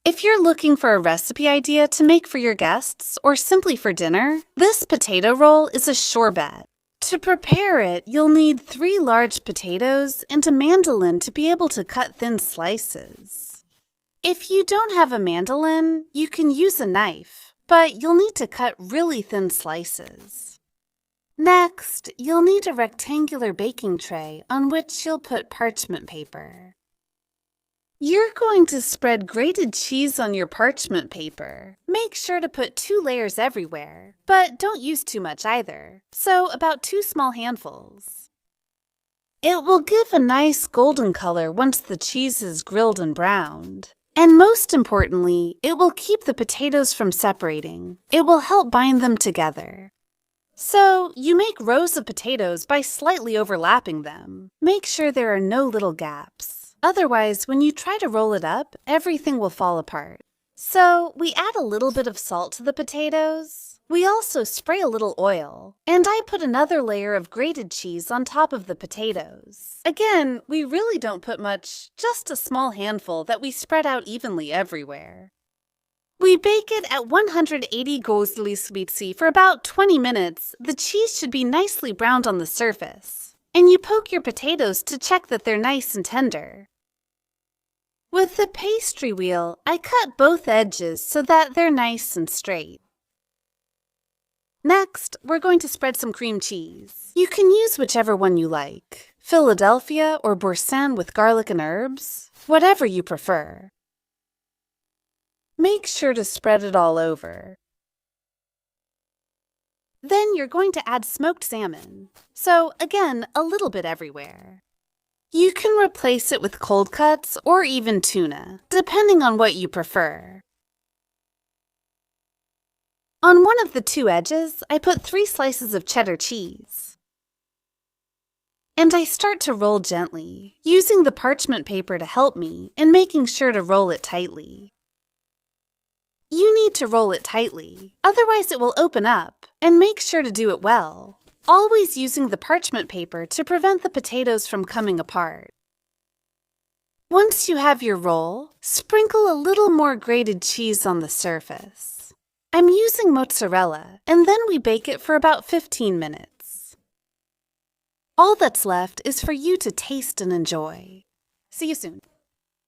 If you're looking for a recipe idea to make for your guests or simply for dinner, this potato roll is a sure bet. To prepare it, you'll need 3 large potatoes and a mandolin to be able to cut thin slices. If you don't have a mandolin, you can use a knife, but you'll need to cut really thin slices. Next, you'll need a rectangular baking tray on which you'll put parchment paper. You're going to spread grated cheese on your parchment paper. Make sure to put 2 layers everywhere, but don't use too much either, so about 2 small handfuls. It will give a nice golden color once the cheese is grilled and browned. And most importantly, it will keep the potatoes from separating. It will help bind them together. So, you make rows of potatoes by slightly overlapping them. Make sure there are no little gaps. Otherwise, when you try to roll it up, everything will fall apart. So, we add a little bit of salt to the potatoes. We also spray a little oil. And I put another layer of grated cheese on top of the potatoes. Again, we really don't put much, just a small handful that we spread out evenly everywhere. We bake it at 180 grader for about 20 minutes. The cheese should be nicely browned on the surface. And you poke your potatoes to check that they're nice and tender. With the pastry wheel, I cut both edges so that they're nice and straight. Next, we're going to spread some cream cheese. You can use whichever one you like, Philadelphia or Boursin with garlic and herbs, whatever you prefer. Make sure to spread it all over. Then you're going to add smoked salmon. So again, a little bit everywhere. You can replace it with cold cuts or even tuna, depending on what you prefer. On one of the 2 edges, I put 3 slices of cheddar cheese. And I start to roll gently, using the parchment paper to help me and making sure to roll it tightly. You need to roll it tightly, otherwise it will open up, and make sure to do it well, always using the parchment paper to prevent the potatoes from coming apart. Once you have your roll, sprinkle a little more grated cheese on the surface. I'm using mozzarella, and then we bake it for about 15 minutes. All that's left is for you to taste and enjoy. See you soon.